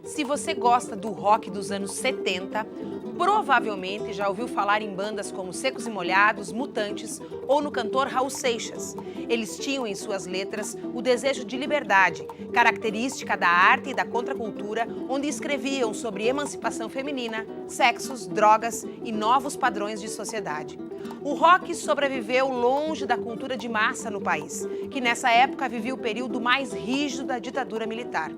Se você gosta do rock dos anos 70, provavelmente já ouviu falar em bandas como Secos e Molhados, Mutantes ou no cantor Raul Seixas. Eles tinham em suas letras o desejo de liberdade, característica da arte e da contracultura, onde escreviam sobre emancipação feminina, sexos, drogas e novos padrões de sociedade. O rock sobreviveu longe da cultura de massa no país, que nessa época vivia o período mais rígido da ditadura militar.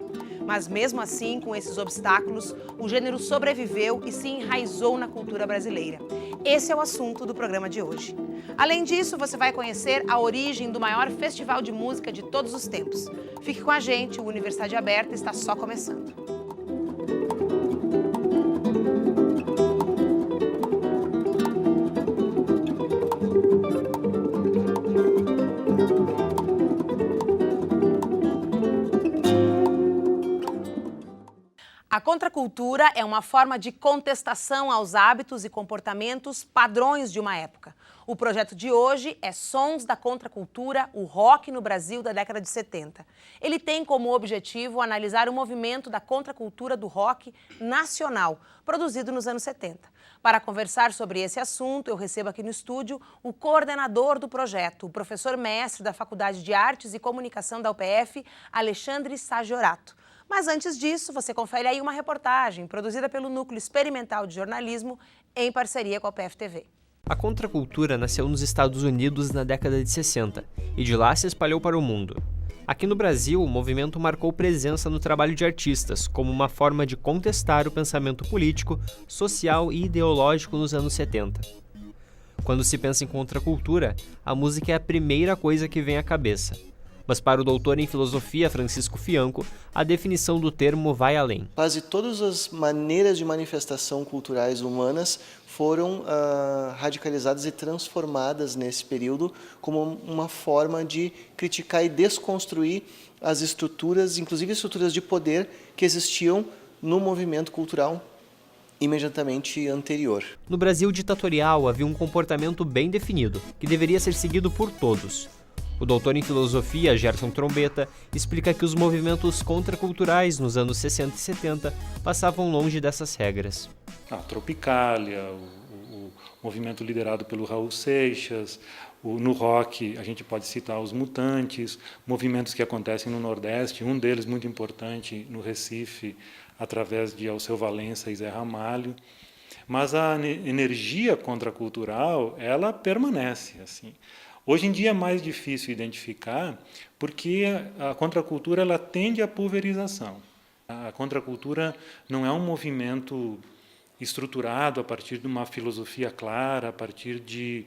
Mas mesmo assim, com esses obstáculos, o gênero sobreviveu e se enraizou na cultura brasileira. Esse é o assunto do programa de hoje. Além disso, você vai conhecer a origem do maior festival de música de todos os tempos. Fique com a gente, o Universidade Aberta está só começando. A contracultura é uma forma de contestação aos hábitos e comportamentos padrões de uma época. O projeto de hoje é Sons da Contracultura, o rock no Brasil da década de 70. Ele tem como objetivo analisar o movimento da contracultura do rock nacional, produzido nos anos 70. Para conversar sobre esse assunto, eu recebo aqui no estúdio o coordenador do projeto, o professor mestre da Faculdade de Artes e Comunicação da UPF, Alexandre Sagiorato. Mas antes disso, você confere aí uma reportagem produzida pelo Núcleo Experimental de Jornalismo em parceria com a UPF-TV. A contracultura nasceu nos Estados Unidos na década de 60 e de lá se espalhou para o mundo. Aqui no Brasil, o movimento marcou presença no trabalho de artistas como uma forma de contestar o pensamento político, social e ideológico nos anos 70. Quando se pensa em contracultura, a música é a primeira coisa que vem à cabeça. Mas para o doutor em filosofia Francisco Fianco, a definição do termo vai além. Quase todas as maneiras de manifestação culturais humanas foram radicalizadas e transformadas nesse período como uma forma de criticar e desconstruir as estruturas, inclusive estruturas de poder que existiam no movimento cultural imediatamente anterior. No Brasil ditatorial havia um comportamento bem definido, que deveria ser seguido por todos. O doutor em filosofia, Gerson Trombetta, explica que os movimentos contraculturais nos anos 60 e 70 passavam longe dessas regras. A Tropicália, o movimento liderado pelo Raul Seixas, no rock a gente pode citar os Mutantes, movimentos que acontecem no Nordeste, um deles muito importante no Recife, através de Alceu Valença e Zé Ramalho. Mas a energia contracultural, ela permanece, assim. Hoje em dia é mais difícil identificar porque a contracultura ela tende à pulverização. A contracultura não é um movimento estruturado a partir de uma filosofia clara, a partir de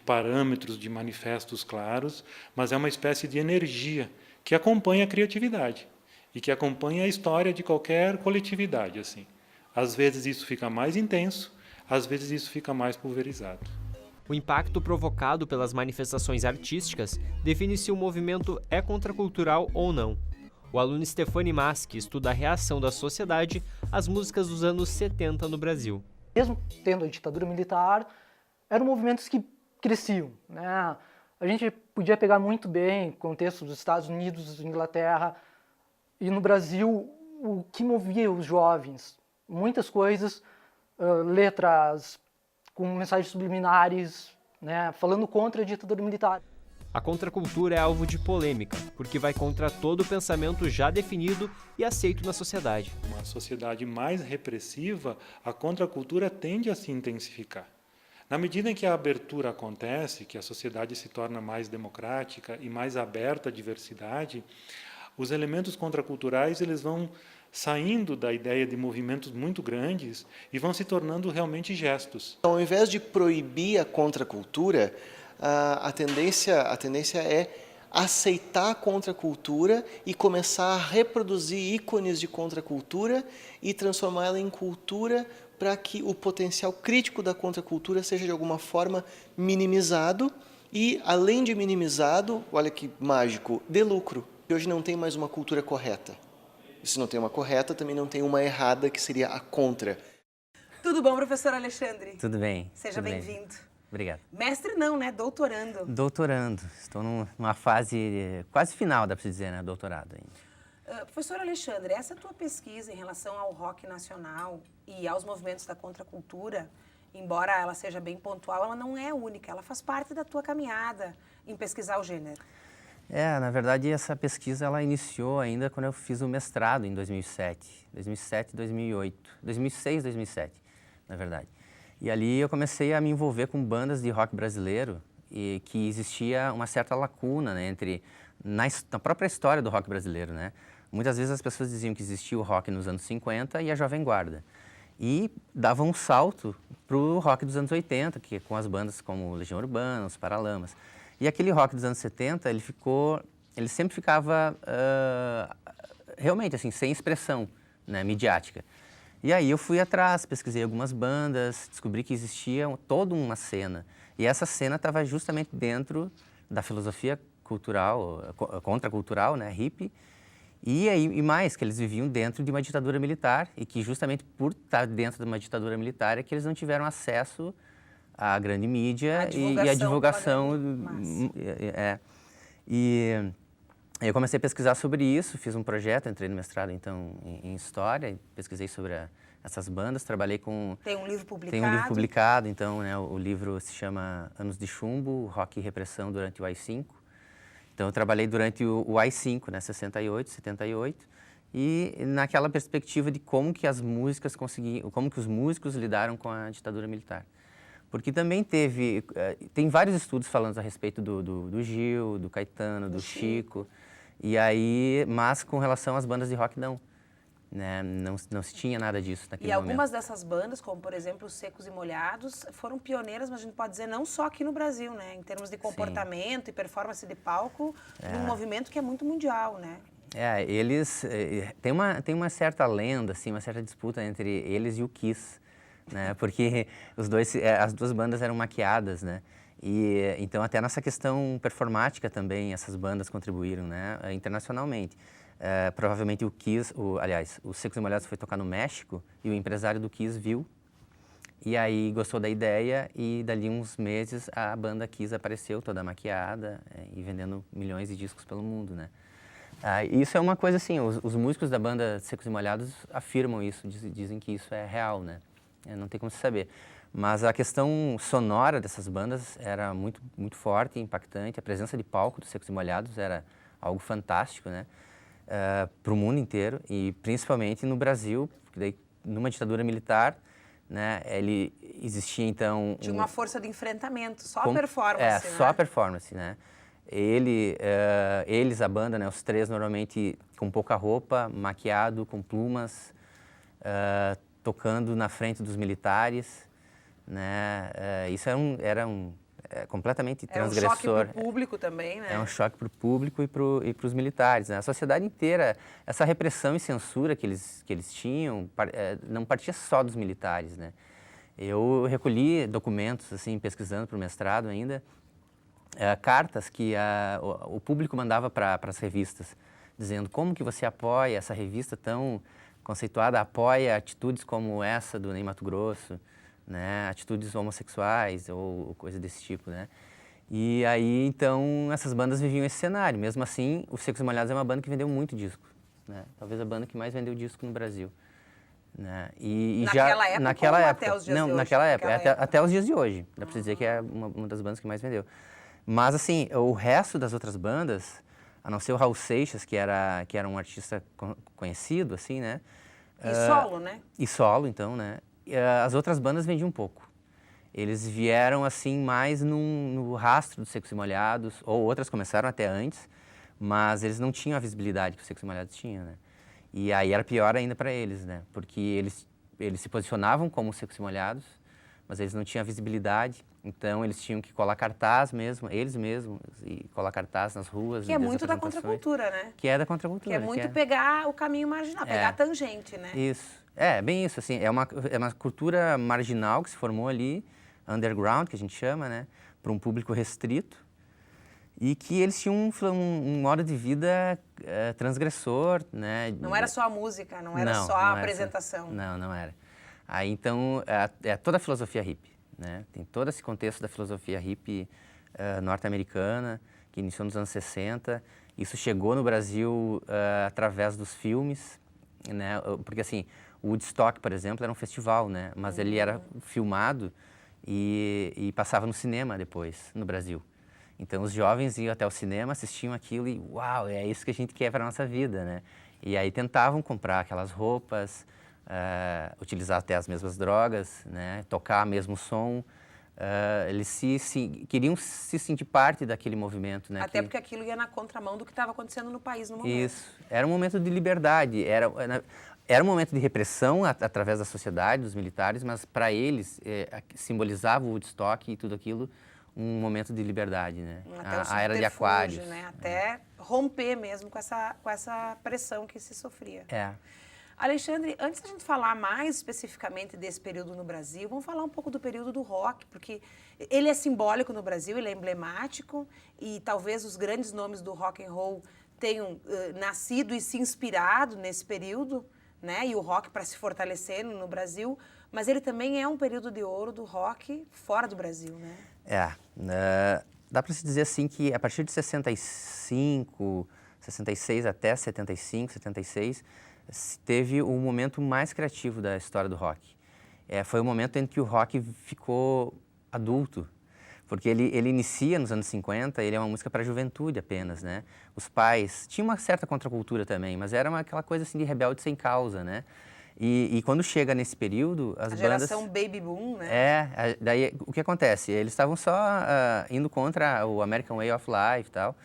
parâmetros, de manifestos claros, mas é uma espécie de energia que acompanha a criatividade e que acompanha a história de qualquer coletividade. Assim. Às vezes isso fica mais intenso, às vezes isso fica mais pulverizado. O impacto provocado pelas manifestações artísticas define se o movimento é contracultural ou não. O aluno Stefani Maschi estuda a reação da sociedade às músicas dos anos 70 no Brasil. Mesmo tendo a ditadura militar, eram movimentos que cresciam, né? A gente podia pegar muito bem o contexto dos Estados Unidos, Inglaterra, e no Brasil, o que movia os jovens? Muitas coisas, letras com mensagens subliminares, né, falando contra a ditadura militar. A contracultura é alvo de polêmica, porque vai contra todo o pensamento já definido e aceito na sociedade. Uma sociedade mais repressiva, a contracultura tende a se intensificar. Na medida em que a abertura acontece, que a sociedade se torna mais democrática e mais aberta à diversidade, os elementos contraculturais eles vão saindo da ideia de movimentos muito grandes e vão se tornando realmente gestos. Então, ao invés de proibir a contracultura, a tendência é aceitar a contracultura e começar a reproduzir ícones de contracultura e transformá-la em cultura para que o potencial crítico da contracultura seja de alguma forma minimizado e, além de minimizado, olha que mágico, dê lucro. Hoje não tem mais uma cultura correta. E se não tem uma correta, também não tem uma errada, que seria a contra. Tudo bom, professor Alexandre? Tudo bem. Seja bem-vindo. Obrigado. Mestre não, né? Doutorando. Doutorando. Estou numa fase quase final, dá para se dizer, né? Doutorado ainda. Professor Alexandre, essa tua pesquisa em relação ao rock nacional e aos movimentos da contracultura, embora ela seja bem pontual, ela não é única, ela faz parte da tua caminhada em pesquisar o gênero. Na verdade, essa pesquisa ela iniciou ainda quando eu fiz o mestrado em 2007, 2008, 2006, 2007, na verdade. E ali eu comecei a me envolver com bandas de rock brasileiro e que existia uma certa lacuna, né, na própria história do rock brasileiro, né? Muitas vezes as pessoas diziam que existia o rock nos anos 50 e a Jovem Guarda. E davam um salto para o rock dos anos 80, que com as bandas como Legião Urbana, os Paralamas. E aquele rock dos anos 70, ele sempre ficava realmente assim, sem expressão, né, midiática. E aí eu fui atrás, pesquisei algumas bandas, descobri que existia toda uma cena. E essa cena estava justamente dentro da filosofia cultural, contracultural, né, hippie, e mais, que eles viviam dentro de uma ditadura militar e que justamente por estar dentro de uma ditadura militar é que eles não tiveram acesso à grande mídia e à divulgação. E eu comecei a pesquisar sobre isso, fiz um projeto, entrei no mestrado então em História, pesquisei sobre essas bandas, trabalhei com... Tem um livro publicado? Tem um livro publicado, então, né, o livro se chama Anos de Chumbo, Rock e Repressão durante o AI-5. Então, eu trabalhei durante o AI-5, né, 68, 78, e naquela perspectiva de como que as músicas conseguiam, como que os músicos lidaram com a ditadura militar. Porque também tem vários estudos falando a respeito do Gil, do Caetano, do Chico, e aí, mas com relação às bandas de rock, não. Né? Não se tinha nada disso naquele momento. E algumas dessas bandas, como por exemplo os Secos e Molhados, foram pioneiras, mas a gente pode dizer não só aqui no Brasil, né? Em termos de comportamento e performance de palco, num movimento que é muito mundial, né? Eles... Tem uma certa lenda, assim, uma certa disputa entre eles e o Kiss, né? Porque as duas bandas eram maquiadas, né? E então até nessa questão performática também essas bandas contribuíram, né? Internacionalmente. Provavelmente o Kiss, o Secos e Molhados foi tocar no México e o empresário do Kiss viu e aí gostou da ideia e dali uns meses a banda Kiss apareceu toda maquiada e vendendo milhões de discos pelo mundo, né? Isso é uma coisa assim, os músicos da banda Secos e Molhados afirmam isso, dizem que isso é real, né? Não tem como se saber. Mas a questão sonora dessas bandas era muito, muito forte, impactante. A presença de palco dos Secos e Molhados era algo fantástico, né? Para o mundo inteiro e principalmente no Brasil, porque daí numa ditadura militar, né, ele existia então... Tinha uma força de enfrentamento, só a performance, né? Só a performance, né? Eles, a banda, né, os três normalmente com pouca roupa, maquiado, com plumas, tocando na frente dos militares, né? Isso era completamente transgressor. É um choque para o público também, né? É um choque para o público e para os militares, né? A sociedade inteira, essa repressão e censura que eles tinham, não partia só dos militares, né? Eu recolhi documentos, assim, pesquisando para o mestrado ainda, cartas que o público mandava para as revistas, dizendo como que você apoia essa revista tão conceituada, apoia atitudes como essa do Ney Matogrosso, né, atitudes homossexuais ou coisa desse tipo, né? E aí, então, essas bandas viviam esse cenário. Mesmo assim, os Secos e Molhados é uma banda que vendeu muito disco, né? Talvez a banda que mais vendeu disco no Brasil, né? Naquela época até os dias de hoje? Naquela época, até os dias de hoje. Dá pra dizer que é uma das bandas que mais vendeu. Mas, assim, o resto das outras bandas, a não ser o Raul Seixas, que era um artista conhecido, assim, né? E solo, né? E solo, então, né? As outras bandas vendiam um pouco. Eles vieram assim mais no rastro dos Secos e Molhados, ou outras começaram até antes, mas eles não tinham a visibilidade que os Secos e Molhados tinham, né? E aí era pior ainda para eles, né? Porque eles se posicionavam como Secos e Molhados, mas eles não tinham a visibilidade, então eles tinham que colar cartaz mesmo, eles mesmos, e colar cartaz nas ruas. Que é muito da contracultura, né? Que é da contracultura. Que é muito pegar o caminho marginal, pegar a tangente, né? Isso. Bem isso, assim, é uma cultura marginal que se formou ali, underground, que a gente chama, né, para um público restrito, e que eles tinham um modo de vida transgressor, né. Não era só a música, não era só a apresentação. Não era. Aí, então, é toda a filosofia hippie, né, tem todo esse contexto da filosofia hippie norte-americana, que iniciou nos anos 60, Isso chegou no Brasil através dos filmes, né? Porque assim, o Woodstock, por exemplo, era um festival, né? Mas ele era filmado e passava no cinema depois, no Brasil. Então os jovens iam até o cinema, assistiam aquilo e uau, é isso que a gente quer para a nossa vida, né? E aí tentavam comprar aquelas roupas, utilizar até as mesmas drogas, né? Tocar o mesmo som. Eles queriam se sentir parte daquele movimento, né? Até porque aquilo ia na contramão do que estava acontecendo no país no momento. Isso. Era um momento de liberdade, era um momento de repressão através da sociedade, dos militares, mas para eles simbolizava o Woodstock e tudo aquilo um momento de liberdade, né? Até a era de Aquários. Né? Até romper mesmo com essa pressão que se sofria. Alexandre, antes da gente falar mais especificamente desse período no Brasil, vamos falar um pouco do período do rock, porque ele é simbólico no Brasil, ele é emblemático e talvez os grandes nomes do rock and roll tenham nascido e se inspirado nesse período, né? E o rock para se fortalecer no Brasil, mas ele também é um período de ouro do rock fora do Brasil, né? Dá para se dizer assim que a partir de 65, 66 até 75, 76, teve o momento mais criativo da história do rock. Foi o momento em que o rock ficou adulto, porque ele inicia nos anos 50, ele é uma música para a juventude apenas, né? Os pais, tinha uma certa contracultura também, mas era aquela coisa assim de rebelde sem causa, né? E quando chega nesse período, as bandas... A geração baby boom, né? Daí o que acontece? Eles estavam só indo contra o American Way of Life e tal,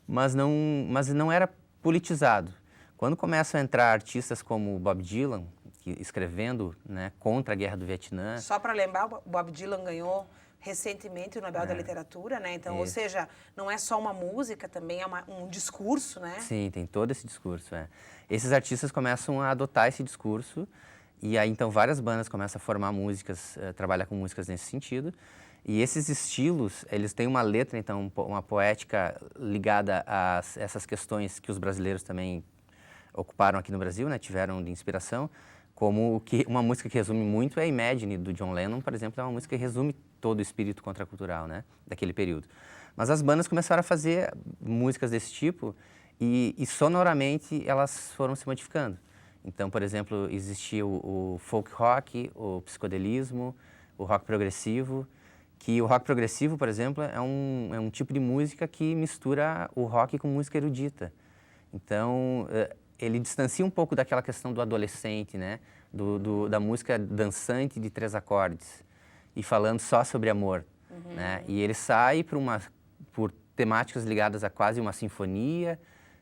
mas não era politizado. Quando começam a entrar artistas como Bob Dylan, escrevendo, né, contra a Guerra do Vietnã... Só para lembrar, o Bob Dylan ganhou recentemente o Nobel da Literatura, né? Então, ou seja, não é só uma música, também é um discurso, né? Sim, tem todo esse discurso, Esses artistas começam a adotar esse discurso e aí, então, várias bandas começam a formar músicas, trabalhar com músicas nesse sentido. E esses estilos, eles têm uma letra, então, uma poética ligada a essas questões que os brasileiros também ocuparam aqui no Brasil, né? Tiveram de inspiração, como uma música que resume muito é Imagine, do John Lennon, por exemplo, é uma música que resume todo o espírito contracultural, né? Daquele período. Mas as bandas começaram a fazer músicas desse tipo e sonoramente elas foram se modificando. Então, por exemplo, existia o folk rock, o psicodelismo, o rock progressivo, que o rock progressivo, por exemplo, é um tipo de música que mistura o rock com música erudita. Então, ele distancia um pouco daquela questão do adolescente, né? Da música dançante de 3 acordes e falando só sobre amor, né? E ele sai por temáticas ligadas a quase uma sinfonia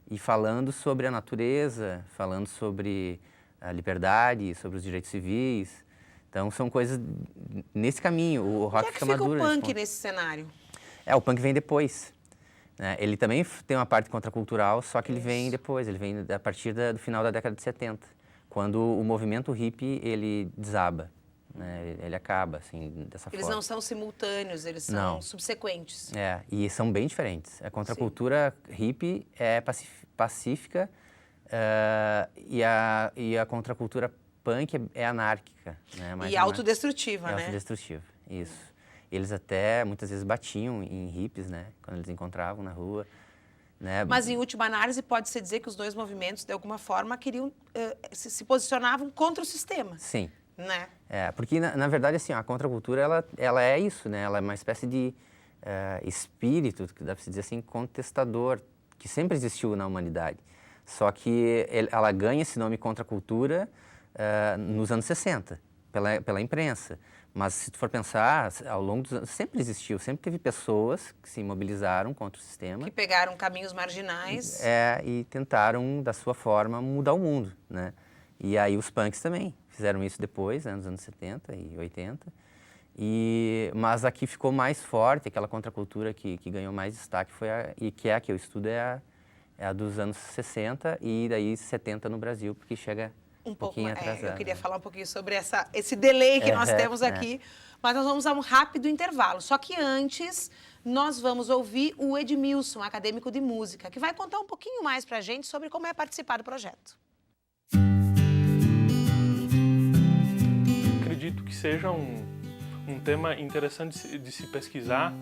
e falando sobre a natureza, falando sobre a liberdade, sobre os direitos civis. Então, são coisas nesse caminho. O rock fica maduro. Onde é que fica o punk nesse cenário? O punk vem depois. Ele também tem uma parte contracultural, só que ele vem depois, ele vem a partir do final da década de 70, quando o movimento hippie, ele desaba, né? Ele acaba, assim, dessa forma. Eles não são simultâneos, eles são subsequentes. E são bem diferentes. A contracultura hippie é pacífica e a contracultura punk é anárquica, né? E autodestrutiva, né? Autodestrutiva, isso. Eles até, muitas vezes, batiam em hippies, né? Quando eles encontravam na rua. Né? Mas, em última análise, pode-se dizer que os dois movimentos, de alguma forma, queriam se posicionavam contra o sistema. Sim. Né? Porque, na verdade, assim, a contracultura, ela é isso, né? Ela é uma espécie de espírito, que dá para se dizer assim, contestador, que sempre existiu na humanidade. Só que ela ganha esse nome contracultura nos anos 60, pela imprensa. Mas, se tu for pensar, ao longo dos anos, sempre existiu, sempre teve pessoas que se mobilizaram contra o sistema. Que pegaram caminhos marginais. E tentaram, da sua forma, mudar o mundo, né? E aí os punks também fizeram isso depois, né, nos anos 70 e 80. Mas aqui ficou mais forte, aquela contracultura que ganhou mais destaque, que é a que eu estudo, é a dos anos 60 e daí 70 no Brasil, porque chega... Um pouquinho atrasado. Eu queria falar um pouquinho sobre esse delay que nós temos aqui, mas nós vamos a um rápido intervalo. Só que antes, nós vamos ouvir o Edmilson, acadêmico de música, que vai contar um pouquinho mais pra gente sobre como é participar do projeto. Acredito que seja um tema interessante de se pesquisar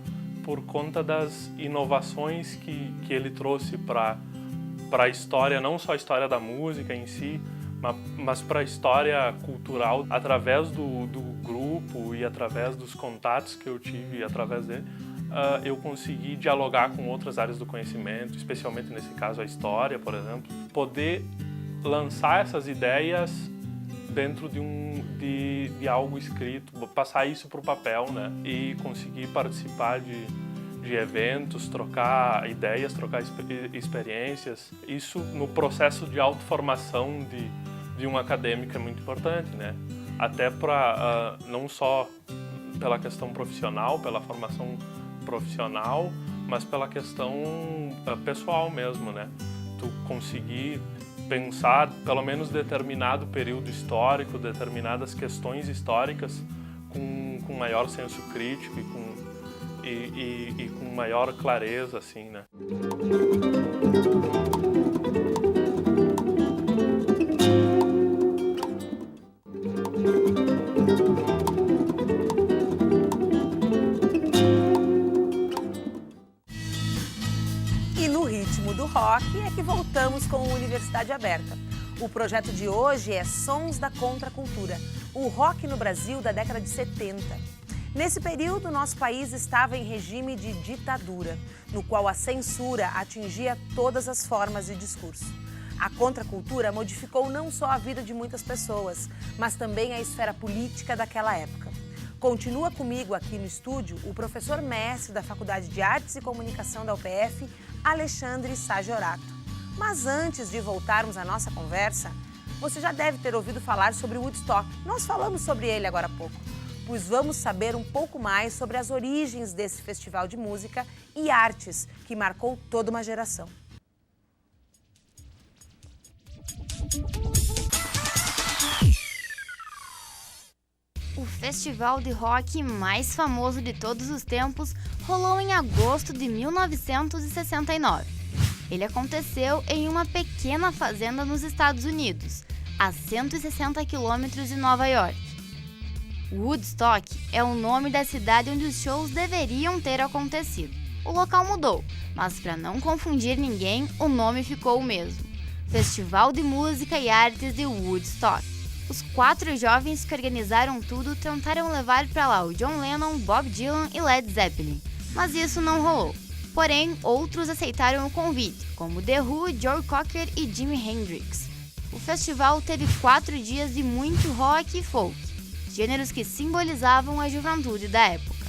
por conta das inovações que ele trouxe para para a história, não só a história da música em si, mas para a história cultural, através do grupo e através dos contatos que eu tive através dele, eu consegui dialogar com outras áreas do conhecimento, especialmente nesse caso a história, por exemplo, poder lançar essas ideias dentro de algo escrito, passar isso para o papel, né? E conseguir participar de eventos, trocar ideias, trocar experiências. Isso no processo de autoformação de um acadêmico é muito importante, né? Até para não só pela questão profissional, pela formação profissional, mas pela questão pessoal mesmo, né? Tu conseguir pensar pelo menos determinado período histórico, determinadas questões históricas com maior senso crítico e com maior clareza, assim, né? E no ritmo do rock é que voltamos com a Universidade Aberta. O projeto de hoje é Sons da Contracultura, o rock no Brasil da década de 70. Nesse período, nosso país estava em regime de ditadura, no qual a censura atingia todas as formas de discurso. A contracultura modificou não só a vida de muitas pessoas, mas também a esfera política daquela época. Continua comigo aqui no estúdio o professor mestre da Faculdade de Artes e Comunicação da UPF, Alexandre Sagiorato. Mas antes de voltarmos à nossa conversa, você já deve ter ouvido falar sobre o Woodstock. Nós falamos sobre ele agora há pouco, pois vamos saber um pouco mais sobre as origens desse festival de música e artes que marcou toda uma geração. O festival de rock mais famoso de todos os tempos rolou em agosto de 1969. Ele aconteceu em uma pequena fazenda nos Estados Unidos, a 160 quilômetros de Nova York. Woodstock é o nome da cidade onde os shows deveriam ter acontecido. O local mudou, mas para não confundir ninguém, o nome ficou o mesmo: Festival de Música e Artes de Woodstock. Os 4 jovens que organizaram tudo tentaram levar para lá o John Lennon, Bob Dylan e Led Zeppelin, mas isso não rolou. Porém, outros aceitaram o convite, como The Who, Joe Cocker e Jimi Hendrix. O festival teve 4 dias de muito rock e folk, gêneros que simbolizavam a juventude da época.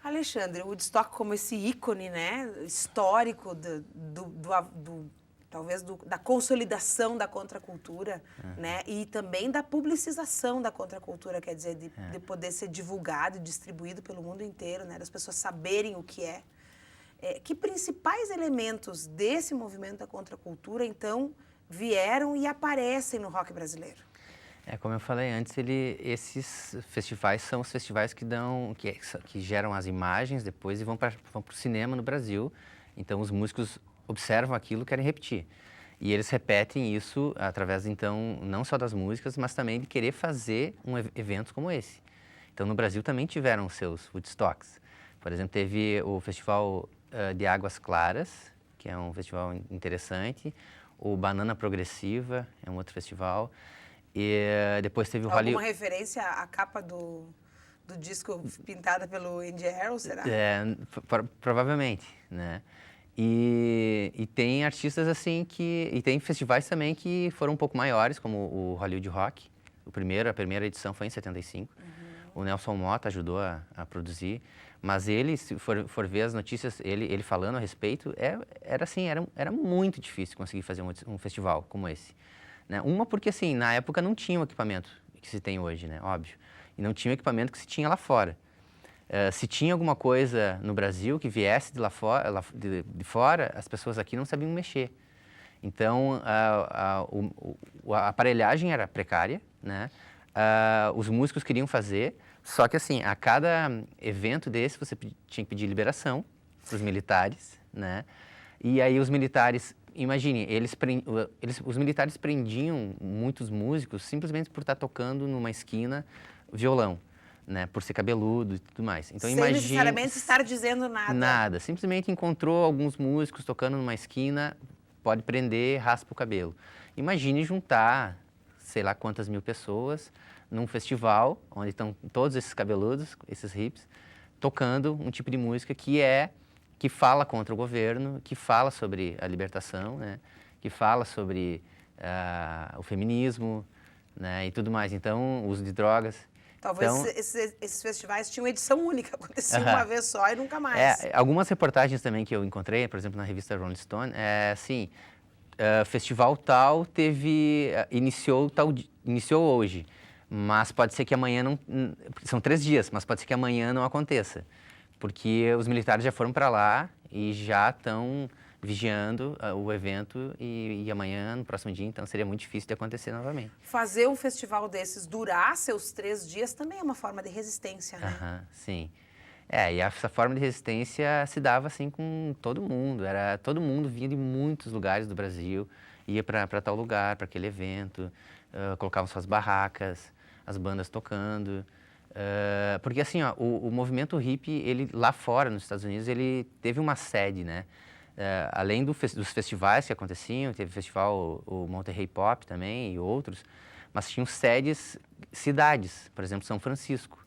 Alexandre, o Woodstock como esse ícone, né, histórico da consolidação da contracultura, né, e também da publicização da contracultura, quer dizer, de poder ser divulgado e distribuído pelo mundo inteiro, né, das pessoas saberem o que é. Que principais elementos desse movimento da contracultura, então, vieram e aparecem no rock brasileiro? Como eu falei antes, esses festivais são os festivais que geram as imagens depois e vão para o cinema no Brasil. Então, os músicos observam aquilo e querem repetir. E eles repetem isso através, então, não só das músicas, mas também de querer fazer eventos como esse. Então, no Brasil também tiveram seus Woodstocks. Por exemplo, teve o Festival de Águas Claras, que é um festival interessante. O Banana Progressiva é um outro festival. E depois teve o Hollywood... Alguma referência à capa do disco pintada pelo Andy Harrell, será? Provavelmente, né? E tem artistas assim e tem festivais também que foram um pouco maiores, como o Hollywood Rock. A primeira edição foi em 75. O Nelson Motta ajudou a produzir. Mas ele, se for ver as notícias, ele falando a respeito, era muito difícil conseguir fazer um festival como esse. Né? Porque, assim, na época não tinha o equipamento que se tem hoje, né? Óbvio. E não tinha o equipamento que se tinha lá fora. Se tinha alguma coisa no Brasil que viesse de fora, as pessoas aqui não sabiam mexer. Então, a aparelhagem era precária, né? Os músicos queriam fazer, só que, assim, a cada evento desse, você tinha que pedir liberação para os militares, né? E aí os militares... Imagine, os militares prendiam muitos músicos simplesmente por estar tocando numa esquina violão, né, por ser cabeludo e tudo mais. Então, Sem imagine... necessariamente estar dizendo nada. Nada, simplesmente encontrou alguns músicos tocando numa esquina, pode prender, raspa o cabelo. Imagine juntar, sei lá quantas mil pessoas, num festival, onde estão todos esses cabeludos, esses hippies, tocando um tipo de música que fala contra o governo, que fala sobre a libertação, né, que fala sobre o feminismo, né, e tudo mais. Então, uso de drogas. Talvez então, esses festivais tinham edição única, acontecia uma vez só e nunca mais. Algumas reportagens também que eu encontrei, por exemplo, na revista Rolling Stone, festival tal iniciou hoje, mas pode ser que amanhã não... São 3 dias, mas pode ser que amanhã não aconteça, porque os militares já foram para lá e já estão vigiando o evento e amanhã, no próximo dia, então seria muito difícil de acontecer novamente. Fazer um festival desses durar seus 3 dias também é uma forma de resistência, né? Sim. E essa forma de resistência se dava assim com todo mundo. Todo mundo vinha de muitos lugares do Brasil, ia para tal lugar, para aquele evento, colocavam suas barracas, as bandas tocando. Porque assim, o movimento hippie, ele lá fora, nos Estados Unidos, ele teve uma sede, né? Além dos festivais que aconteciam, teve o festival, o Monterey Pop também e outros, mas tinham cidades, por exemplo, São Francisco.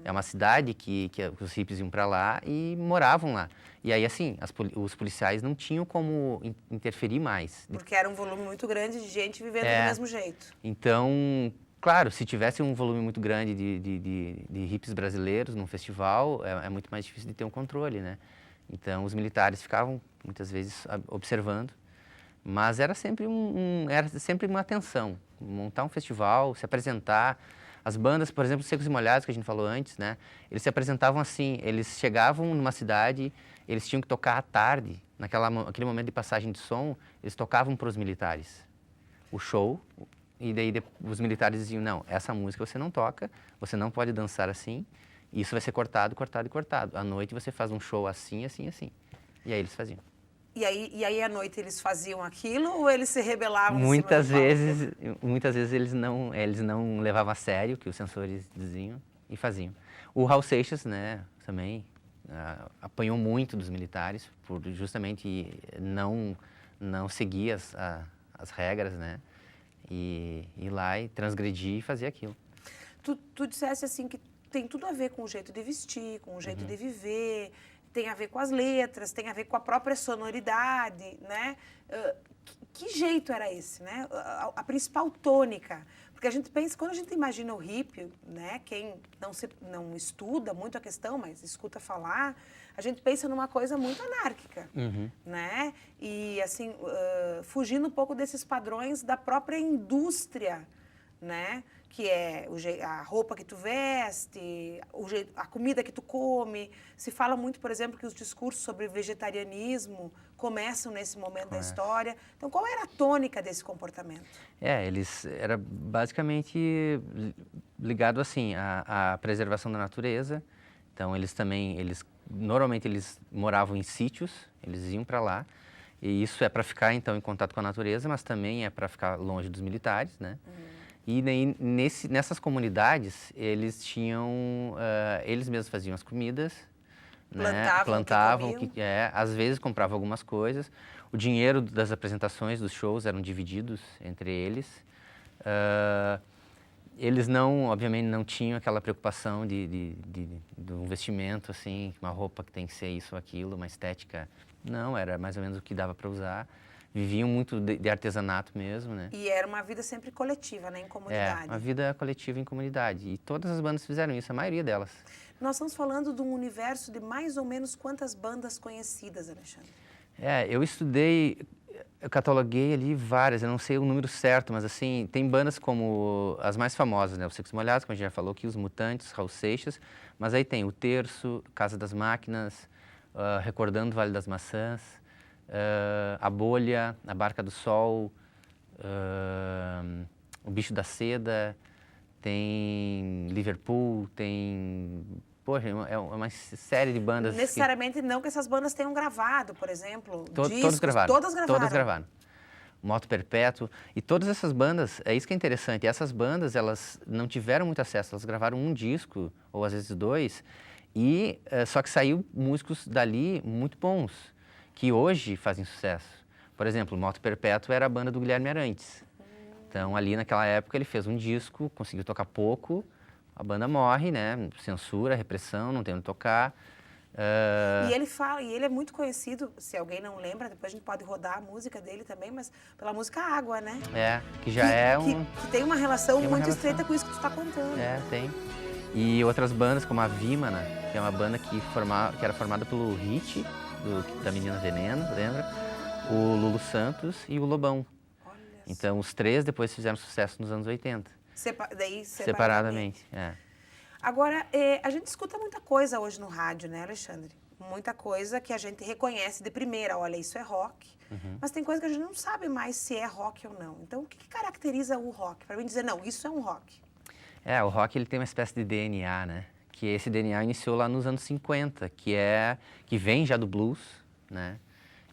É uma cidade que os hippies iam para lá e moravam lá. E aí, assim, os policiais não tinham como interferir mais. Porque era um volume muito grande de gente vivendo do mesmo jeito. Então, claro, se tivesse um volume muito grande de hippies brasileiros num festival, é muito mais difícil de ter um controle, né? Então, os militares ficavam, muitas vezes, observando. Mas era sempre uma tensão. Montar um festival, se apresentar. As bandas, por exemplo, Secos e Molhados, que a gente falou antes, né? Eles se apresentavam assim, eles chegavam numa cidade, eles tinham que tocar à tarde, naquele momento de passagem de som, eles tocavam para os militares o show, e daí os militares diziam, não, essa música você não toca, você não pode dançar assim, isso vai ser cortado, cortado e cortado. À noite você faz um show assim, assim, assim. E aí eles faziam. E aí à noite eles faziam aquilo ou eles se rebelavam? Muitas vezes eles não levavam a sério o que os censores diziam e faziam. O Raul Seixas, né, também apanhou muito dos militares por justamente não seguir as regras, né, e ir lá e transgredir e fazer aquilo. Tu disseste assim que tem tudo a ver com o jeito de vestir, com o jeito de viver, tem a ver com as letras, tem a ver com a própria sonoridade, né? Que jeito era esse, né? A principal tônica. Porque a gente pensa, quando a gente imagina o hippie, né? Quem não estuda muito a questão, mas escuta falar, a gente pensa numa coisa muito anárquica, né? E, assim, fugindo um pouco desses padrões da própria indústria, né? Que é a roupa que tu veste, a comida que tu come. Se fala muito, por exemplo, que os discursos sobre vegetarianismo começam nesse momento da história. Então, qual era a tônica desse comportamento? Era basicamente ligado assim à preservação da natureza. Então, normalmente eles moravam em sítios, eles iam para lá. E isso é para ficar, então, em contato com a natureza, mas também é para ficar longe dos militares, né? E daí, nessas comunidades, eles eles mesmos faziam as comidas, plantavam, às vezes compravam algumas coisas. O dinheiro das apresentações, dos shows, eram divididos entre eles. Eles obviamente não tinham aquela preocupação do vestimento, assim, uma roupa que tem que ser isso ou aquilo, uma estética. Não, era mais ou menos o que dava para usar. Viviam muito de artesanato mesmo, né? E era uma vida sempre coletiva, né? Em comunidade. Uma vida coletiva em comunidade. E todas as bandas fizeram isso, a maioria delas. Nós estamos falando de um universo de mais ou menos quantas bandas conhecidas, Alexandre? Eu cataloguei ali várias, eu não sei o número certo, mas assim, tem bandas como as mais famosas, né? Os Secos e Molhados, como a gente já falou aqui, os Mutantes, Raul Seixas, mas aí tem o Terço, Casa das Máquinas, Recordando o Vale das Maçãs, A Bolha, A Barca do Sol, O Bicho da Seda, tem Liverpool, tem... Poxa, é uma série de bandas... Necessariamente não que essas bandas tenham gravado, por exemplo, discos. Todas gravaram. Todas gravaram? Todas gravaram. Moto Perpétuo, e todas essas bandas, é isso que é interessante, essas bandas, elas não tiveram muito acesso, elas gravaram um disco, ou às vezes 2, e só que saiu músicos dali muito bons, que hoje fazem sucesso. Por exemplo, Moto Perpétuo era a banda do Guilherme Arantes. Então, ali naquela época, ele fez um disco, conseguiu tocar pouco, a banda morre, né? Censura, repressão, não tem onde tocar. E ele fala, e ele é muito conhecido, se alguém não lembra, depois a gente pode rodar a música dele também, mas pela música Água, né? Que já é um... Que tem uma relação muito estreita com isso que tu está contando. Tem. E outras bandas, como a Vímana, que é uma banda que era formada pelo Hit, da Menina Veneno, lembra? O Lulu Santos e o Lobão. Então, os três depois fizeram sucesso nos anos 80. Separadamente. Agora, a gente escuta muita coisa hoje no rádio, né, Alexandre? Muita coisa que a gente reconhece de primeira. Olha, isso é rock. Mas tem coisa que a gente não sabe mais se é rock ou não. Então, o que caracteriza o rock? Para mim dizer, não, isso é um rock. O rock ele tem uma espécie de DNA, né? Que esse DNA iniciou lá nos anos 50, que vem já do blues, né?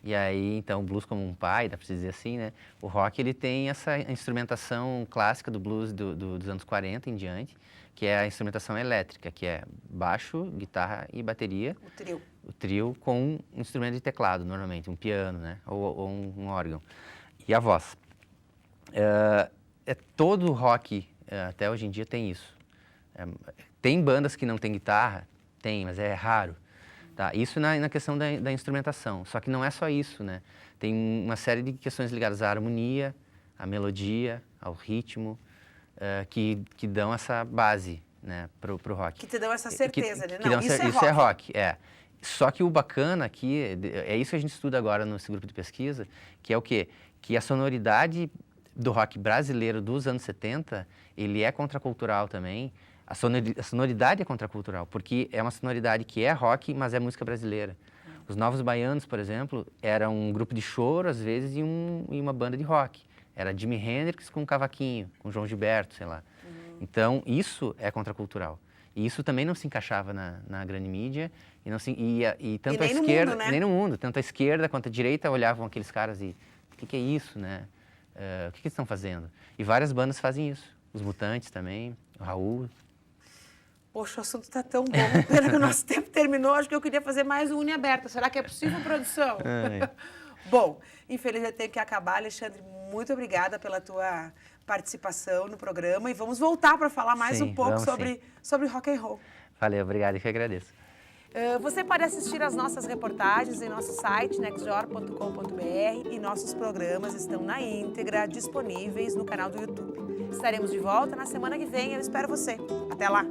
E aí, então, o blues como um pai, dá para dizer assim, né? O rock, ele tem essa instrumentação clássica do blues dos anos 40 em diante, que é a instrumentação elétrica, que é baixo, guitarra e bateria. O trio. O trio com um instrumento de teclado, normalmente, um piano, né? Ou um órgão. E a voz. Todo rock, até hoje em dia, tem isso. Tem bandas que não tem guitarra? Tem, mas é raro. Tá? Isso na questão da instrumentação. Só que não é só isso, né? Tem uma série de questões ligadas à harmonia, à melodia, ao ritmo, que dão essa base, né, pro rock. Que te dão essa certeza, né? Não, isso é rock. Só que o bacana aqui, é isso que a gente estuda agora nesse grupo de pesquisa, que é o quê? Que a sonoridade do rock brasileiro dos anos 70, ele é contracultural também. A sonoridade é contracultural, porque é uma sonoridade que é rock, mas é música brasileira. Os Novos Baianos, por exemplo, era um grupo de choro, às vezes, e uma banda de rock. Era Jimi Hendrix com um cavaquinho, com João Gilberto, sei lá. Então, isso é contracultural. E isso também não se encaixava na grande mídia, e tanto a esquerda, nem no mundo, tanto a esquerda quanto a direita olhavam aqueles caras e, o que é isso, né? O que eles estão fazendo? E várias bandas fazem isso. Os Mutantes também, o Raul. Poxa, o assunto está tão bom. Pena que o nosso tempo terminou, acho que eu queria fazer mais um Unha Aberta. Será que é possível, produção? Bom, infelizmente tem que acabar. Alexandre, muito obrigada pela tua participação no programa e vamos voltar para falar mais um pouco sobre rock and roll. Valeu, obrigado, eu que agradeço. Você pode assistir as nossas reportagens em nosso site, nextjor.com.br, e nossos programas estão na íntegra disponíveis no canal do YouTube. Estaremos de volta na semana que vem, eu espero você. Até lá!